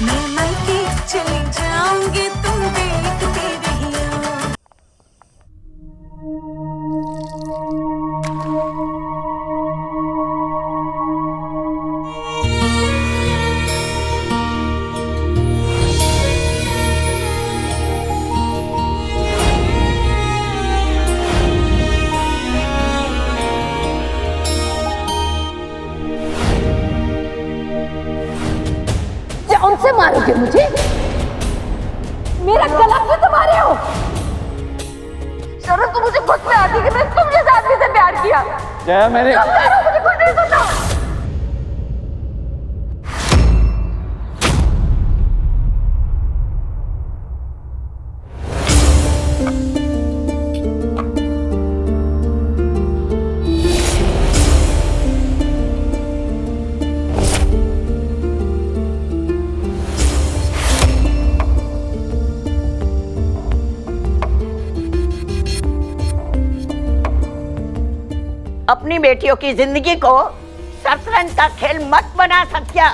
मैं मायके चली जाऊंगी, तुम देखते रहियो। जान से मारोगे मुझे? मेरा गला क्यों दबा रहे हो? शर्म तो मुझे खुद में आती कि मैंने तुम जैसे आदमी से प्यार किया। जया मैंने मुझे कुछ नहीं सुनना। अपनी बेटियों की जिंदगी को शतरंज का खेल मत बना सत्या।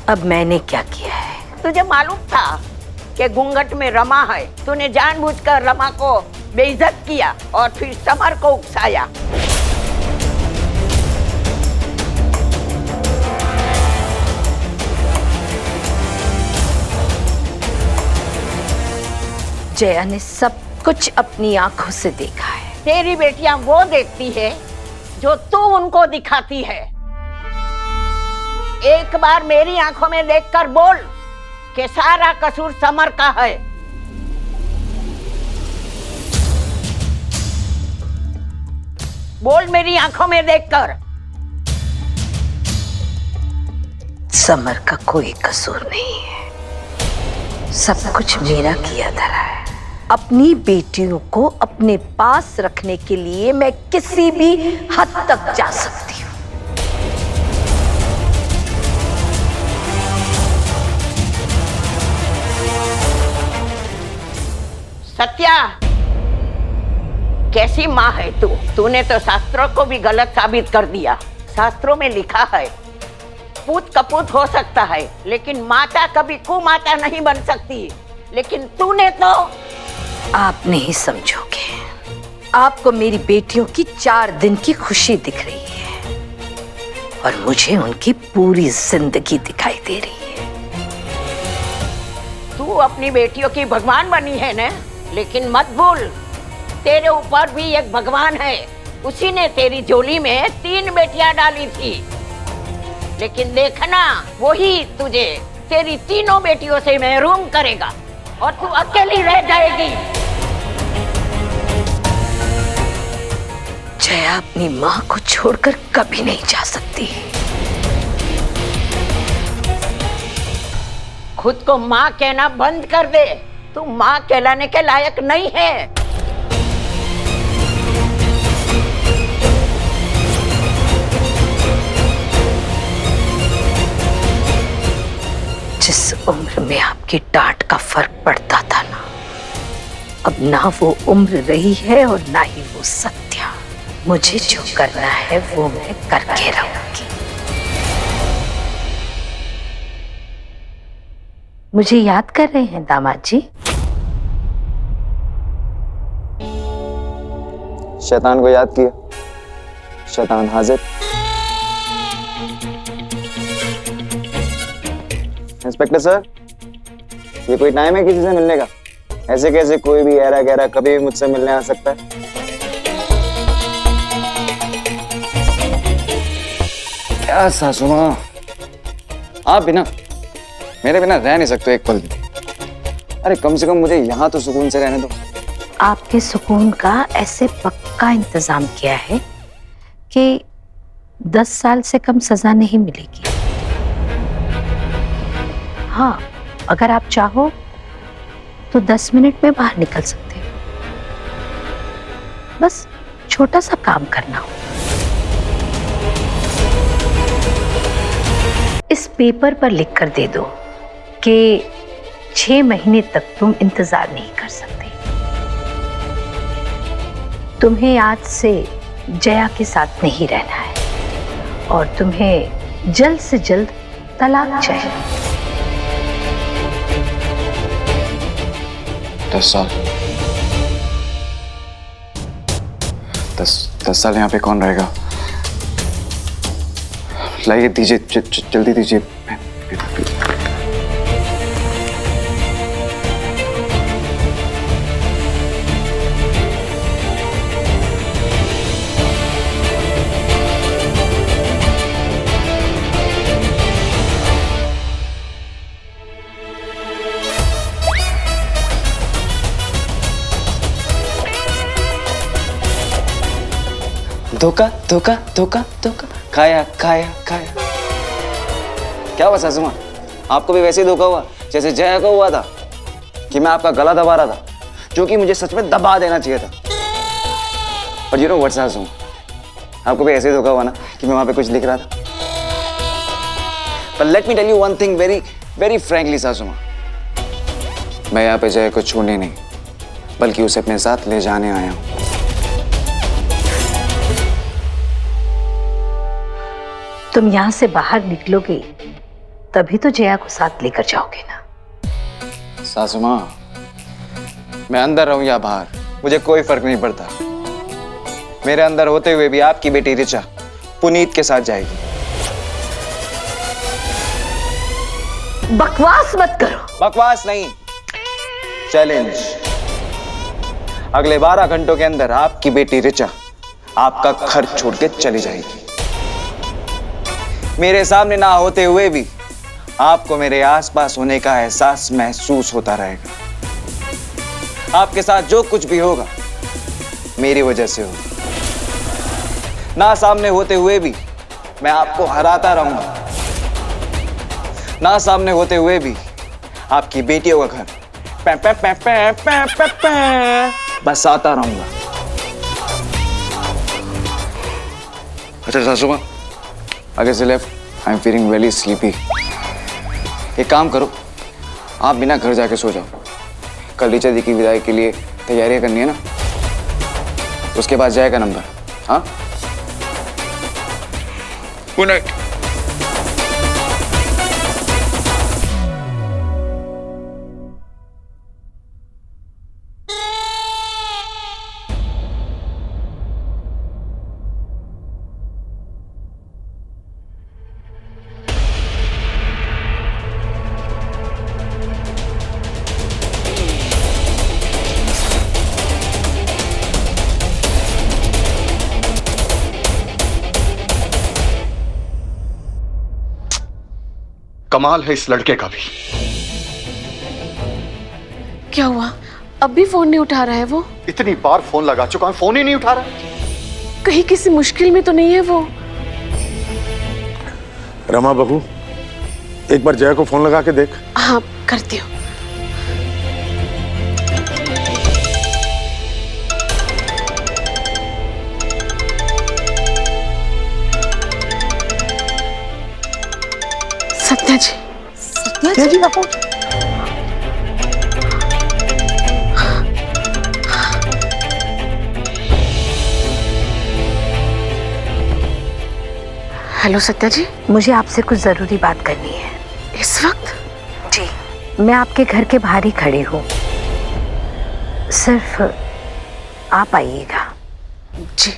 अब मैंने क्या किया है? तुझे मालूम था कि घूंघट में रमा है, तूने जानबूझकर रमा को बेइज्जत किया और फिर समर को उकसाया। जया ने सब कुछ अपनी आंखों से देखा है। तेरी बेटियां वो देखती है जो तू उनको दिखाती है। एक बार मेरी आंखों में देखकर बोल कि सारा कसूर समर का है। बोल मेरी आंखों में देखकर। समर का कोई कसूर नहीं है, सब कुछ मेरा किया धरा है। अपनी बेटियों को अपने पास रखने के लिए मैं किसी भी हद तक जा सकती हूँ। सत्या, कैसी माँ है तू? तूने तो शास्त्रों को भी गलत साबित कर दिया। शास्त्रों में लिखा है पूत कपूत हो सकता है, लेकिन माता कभी कुमाता नहीं बन सकती। लेकिन तूने तो। आप नहीं समझोगे। आपको मेरी बेटियों की 4 दिन की खुशी दिख रही है और मुझे उनकी पूरी जिंदगी दिखाई दे रही है। तू अपनी बेटियों की भगवान बनी है ना, लेकिन मत भूल तेरे ऊपर भी एक भगवान है। उसी ने तेरी झोली में 3 बेटियां डाली थी, लेकिन देखना वही तुझे तेरी तीनों बेटियों से महरूम करेगा और तू अकेली रह जाएगी। जया अपनी माँ को छोड़कर कभी नहीं जा सकती। खुद को माँ कहना बंद कर दे। तू माँ कहलाने के लायक नहीं है। जिस उम्र में आपकी डांट का फर्क पड़ता था ना, अब ना वो उम्र रही है और ना ही वो सत्या। मुझे जो करना है वो मैं करके रहूंगी। मुझे याद कर रहे हैं दामाद जी? शैतान को याद किया, शैतान हाजिर। इंस्पेक्टर सर, ये कोई टाइम है किसी से मिलने का? ऐसे कैसे कोई भी ऐरा गैरा कभी भी मुझसे मिलने आ सकता है? क्या सासू माँ, आप बिना मेरे बिना रह नहीं सकते एक पल भी। अरे कम से कम मुझे यहाँ तो सुकून से रहने दो। आपके सुकून का ऐसे पक्का इंतजाम किया है कि 10 साल से कम सजा नहीं मिलेगी। हाँ, अगर आप चाहो तो 10 मिनट में बाहर निकल सकते हो। बस छोटा सा काम करना हो। इस पेपर पर लिखकर दे दो कि 6 महीने तक तुम इंतजार नहीं कर सकते। तुम्हें आज से जया के साथ नहीं रहना है और तुम्हें जल्द से जल्द तलाक चाहिए। 10 साल। 10 साल यहाँ पे कौन रहेगा? लाइए, दीजिए, जल्दी दीजिए। धोखा धोखा धोखा धोखा, खाया खाया खाया। क्या हुआ सासू माँ, आपको भी वैसे ही धोखा हुआ जैसे जया को हुआ था कि मैं आपका गला दबा रहा था, जो कि मुझे सच में दबा देना चाहिए था। और यू नो व्हाट सासू माँ, आपको भी ऐसे ही धोखा हुआ ना कि मैं वहां पे कुछ लिख रहा था। पर let me tell you one thing very very frankly सासू माँ, मैं यहाँ पे जया को छोड़ने नहीं बल्कि उसे अपने साथ ले जाने आया हूँ। तुम यहाँ से बाहर निकलोगे तभी तो जया को साथ लेकर जाओगे ना। सासू माँ, मैं अंदर रहूं या बाहर मुझे कोई फर्क नहीं पड़ता। मेरे अंदर होते हुए भी आपकी बेटी ऋचा पुनीत के साथ जाएगी। बकवास मत करो। बकवास नहीं, चैलेंज। अगले 12 घंटों के अंदर आपकी बेटी ऋचा आपका घर छोड़ के चली जाएगी। मेरे सामने ना होते हुए भी आपको मेरे आसपास होने का एहसास महसूस होता रहेगा। आपके साथ जो कुछ भी होगा मेरी वजह से होगा। ना सामने होते हुए भी मैं आपको हराता रहूंगा, ना सामने होते हुए भी आपकी बेटियों का घर पे पे पे पे पे पे पे बसाता रहूंगा। अच्छा सासू माँ, आगे से left. I am feeling very sleepy. एक काम करो, आप बिना घर जाके सो जाओ। कल ऋचा दी की विदाई के लिए तैयारियां करनी है ना, उसके बाद जाएगा नंबर। हाँ, गुड नाइट। कमाल है इस लड़के का भी। क्या हुआ? अब भी फोन नहीं उठा रहा है वो? इतनी बार फोन लगा चुका हूं, फोन ही नहीं उठा रहा। कहीं किसी मुश्किल में तो नहीं है वो? रमा बहू, एक बार जया को फोन लगा के देख। हाँ, करती हूँ। सत्या जी। सत्या जी बापू। हेलो सत्या जी। मुझे आपसे कुछ जरूरी बात करनी है। इस वक्त? जी, मैं आपके घर के बाहर ही खड़ी हूँ, सिर्फ आप आइएगा। जी।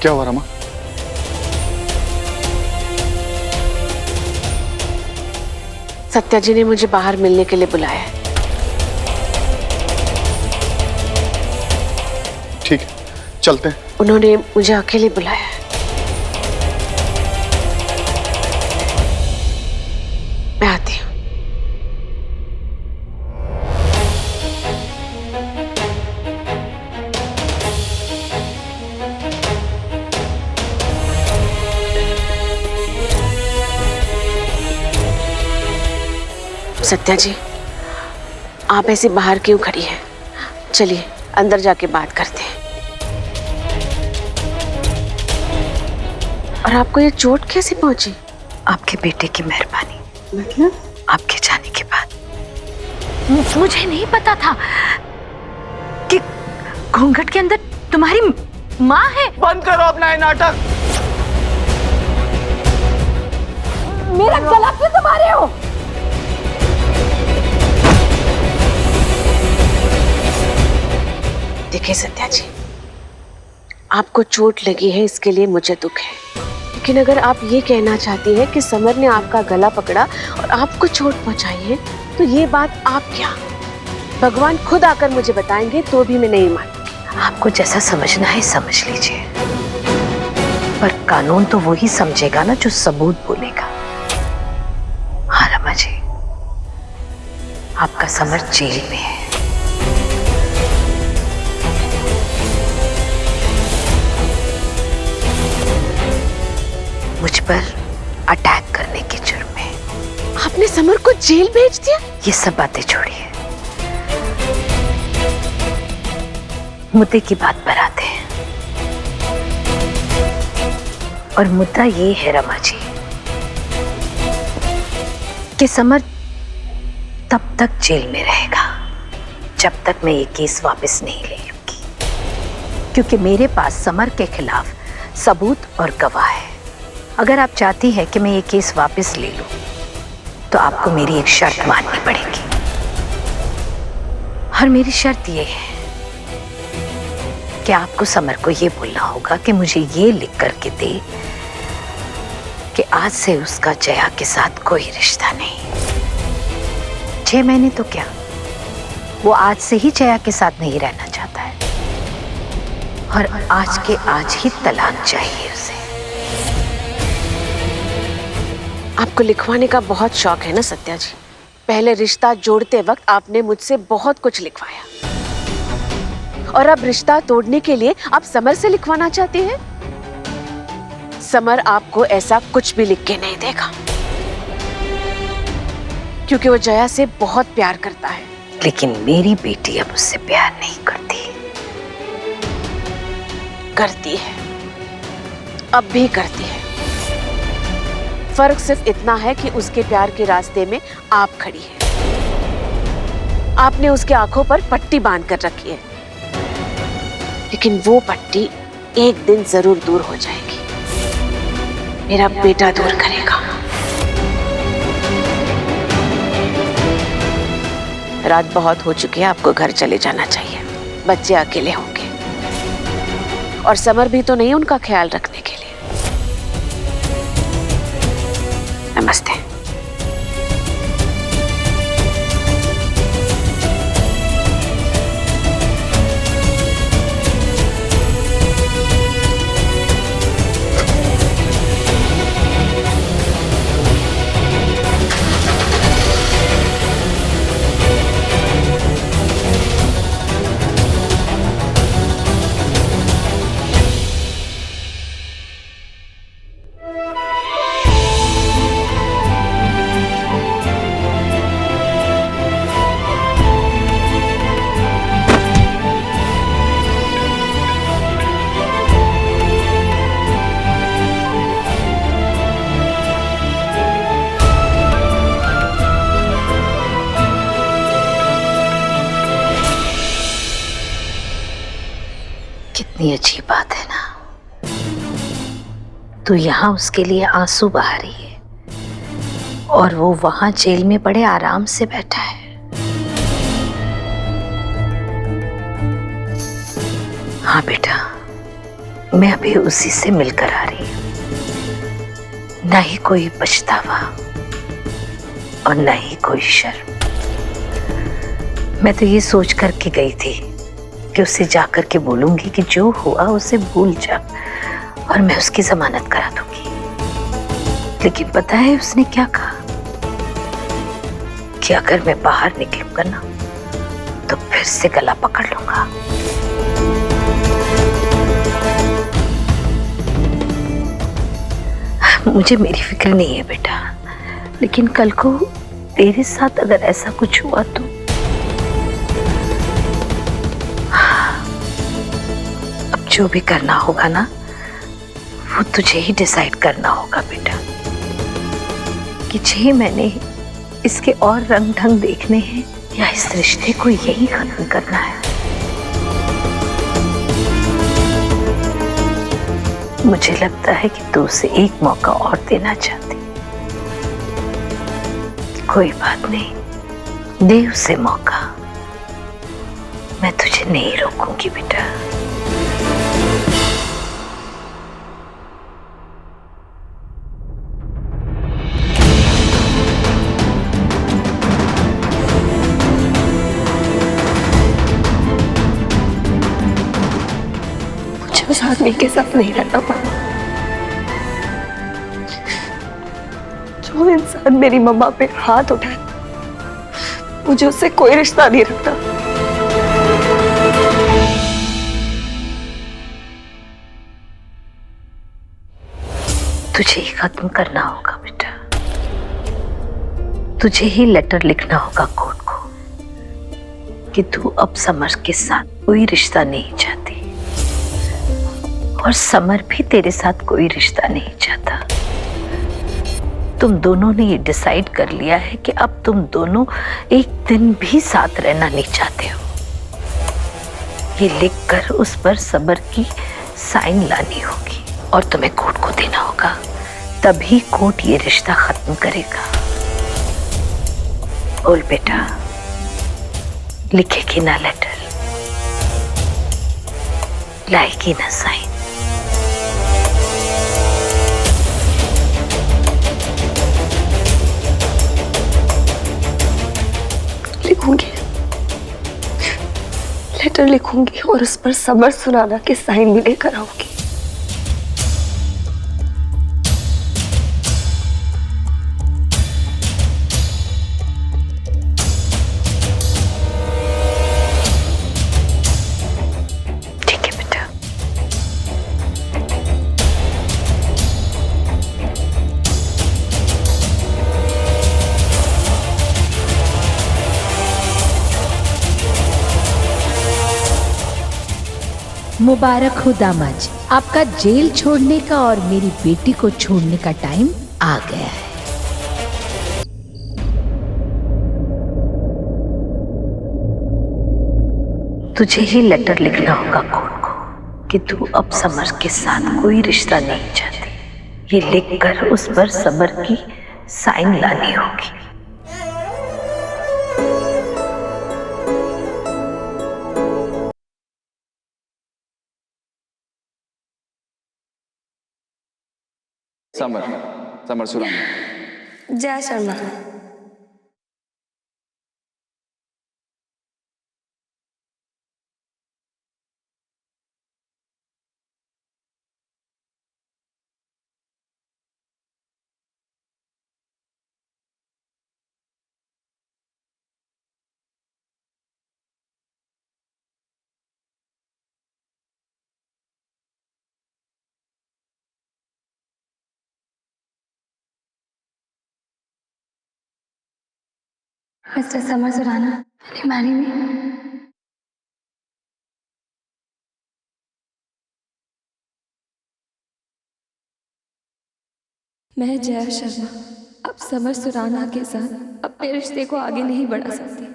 क्या हुआ रमा? सत्या जी ने मुझे बाहर मिलने के लिए बुलाया है। ठीक है, चलते हैं। उन्होंने मुझे अकेले बुलाया है। मैं आती हूँ। सत्या जी, आप ऐसे बाहर क्यों खड़ी हैं? चलिए अंदर जाके बात करते हैं। और आपको ये चोट कैसे पहुंची? आपके बेटे की मेहरबानी। मतलब? आपके जाने के बाद मुझे नहीं पता था कि घूंघट के अंदर तुम्हारी माँ है। बंद करो अपना ये नाटक। मेरा गला क्यों तुम्हारे रहे हो? देखिए सत्या जी, आपको चोट लगी है इसके लिए मुझे दुख है, लेकिन अगर आप ये कहना चाहती हैं कि समर ने आपका गला पकड़ा और आपको चोट पहुंचाई है, तो ये बात आप क्या भगवान खुद आकर मुझे बताएंगे तो भी मैं नहीं मानूंगी। आपको जैसा समझना है समझ लीजिए, पर कानून तो वो ही समझेगा ना जो सबूत बोलेगा। हाँ रमा जी, आपका समर जेल में है। मुझ पर अटैक करने के जुर्म में। आपने समर को जेल भेज दिया? ये सब बातें छोड़िए, मुद्दे की बात पर आते हैं। और मुद्दा ये है रमा जी कि समर तब तक जेल में रहेगा जब तक मैं ये केस वापस नहीं ले लूंगी, क्योंकि मेरे पास समर के खिलाफ सबूत और गवाह है। अगर आप चाहती हैं कि मैं ये केस वापस ले लूं, तो आपको मेरी एक शर्त माननी पड़ेगी। और मेरी शर्त ये है कि आपको समर को ये बोलना होगा कि मुझे ये लिख करके दे कि आज से उसका जया के साथ कोई रिश्ता नहीं। 6 महीने तो क्या, वो आज से ही जया के साथ नहीं रहना चाहता है, और आज के आज ही तलाक चाहिए उसे। आपको लिखवाने का बहुत शौक है ना सत्या जी? पहले रिश्ता जोड़ते वक्त आपने मुझसे बहुत कुछ लिखवाया, और अब रिश्ता तोड़ने के लिए आप समर से लिखवाना चाहते हैं? समर आपको ऐसा कुछ भी लिख के नहीं देगा, क्योंकि वो जया से बहुत प्यार करता है। लेकिन मेरी बेटी अब उससे प्यार नहीं करती। करती है, अब भी करती है। फर्क सिर्फ इतना है कि उसके प्यार के रास्ते में आप खड़ी हैं। आपने उसके आंखों पर पट्टी बांध कर रखी है, लेकिन वो पट्टी एक दिन जरूर दूर हो जाएगी। मेरा बेटा दूर करेगा। रात बहुत हो चुकी है, आपको घर चले जाना चाहिए। बच्चे अकेले होंगे, और समर भी तो नहीं उनका ख्याल रखने के लिए। नमस्ते। कितनी अच्छी बात है ना, तू यहाँ उसके लिए आंसू बहा रही है और वो वहां जेल में बड़े आराम से बैठा है। हाँ बेटा, मैं अभी उसी से मिलकर आ रही हूं। ना ही कोई पछतावा और ना ही कोई शर्म। मैं तो ये सोच करके गई थी कि उससे जाकर के बोलूंगी कि जो हुआ उसे भूल जा और मैं उसकी जमानत करा दूंगी। लेकिन पता है उसने क्या कहा कि अगर मैं बाहर निकलूंगा ना तो फिर से गला पकड़ लूंगा। मुझे मेरी फिक्र नहीं है बेटा, लेकिन कल को तेरे साथ अगर ऐसा कुछ हुआ तो अब जो भी करना होगा ना वो तुझे ही डिसाइड करना होगा बेटा, कि 6 महीने इसके और रंग ढंग देखने हैं या इस रिश्ते को यही खत्म करना है। मुझे लगता है कि तू उसे एक मौका और देना चाहती, कोई बात नहीं, दे उसे मौका। मैं तुझे नहीं रोकूंगी बेटा। मुझे उस आदमी के साथ नहीं रहना पापा। जो इंसान मेरी मम्मा पे हाथ उठाए, मुझे उससे कोई रिश्ता नहीं रखता। तुझे ही खत्म करना होगा बेटा। तुझे ही लेटर लिखना होगा कोर्ट को कि तू अब समर के साथ कोई रिश्ता नहीं चाहती और समर भी तेरे साथ कोई रिश्ता नहीं चाहता। तुम दोनों ने ये डिसाइड कर लिया है कि अब तुम दोनों एक दिन भी साथ रहना नहीं चाहते हो। ये लिखकर उस पर समर की साइन लानी होगी और तुम्हें कोर्ट को देना होगा, तभी कोर्ट ये रिश्ता खत्म करेगा। बोल बेटा, लिखेगी ना लेटर, लाएगी ना साइन? लिखूंगी, लेटर लिखूंगी और उस पर समर सुनाना के साइन भी लेकर आऊंगी। मुबारक हो दामाद जी, आपका जेल छोड़ने का और मेरी बेटी को छोड़ने का टाइम आ गया है। तुझे ही लेटर लिखना होगा कोर्ट को कि तू अब समर के साथ कोई रिश्ता नहीं चाहती। ये लिखकर उस पर समर की साइन लानी होगी। समर सुराना। जय Sharma. Mister summer Surana, will you marry me? मैं जया शर्मा अब समर सुराना के साथ अपने रिश्ते को आगे नहीं बढ़ा सकती।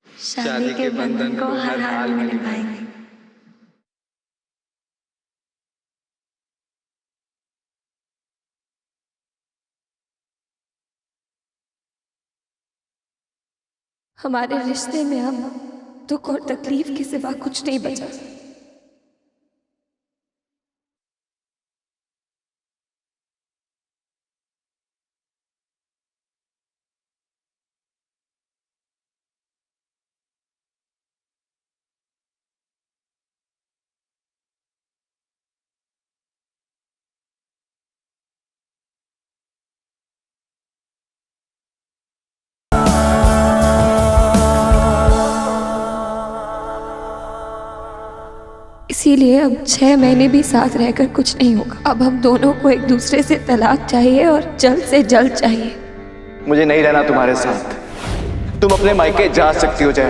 शादी के बंधन को हर हाल में निभाएंगे। हमारे रिश्ते में अब दुख और तकलीफ के सिवा कुछ नहीं बचा। इसीलिए अब 6 महीने भी साथ रहकर कुछ नहीं होगा। अब हम दोनों को एक दूसरे से तलाक चाहिए और जल्द से जल्द चाहिए। मुझे नहीं रहना तुम्हारे साथ। तुम अपने मायके जा सकती हो जया।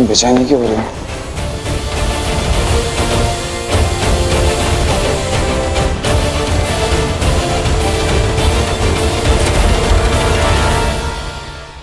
बेचैनी क्यों हो रही है?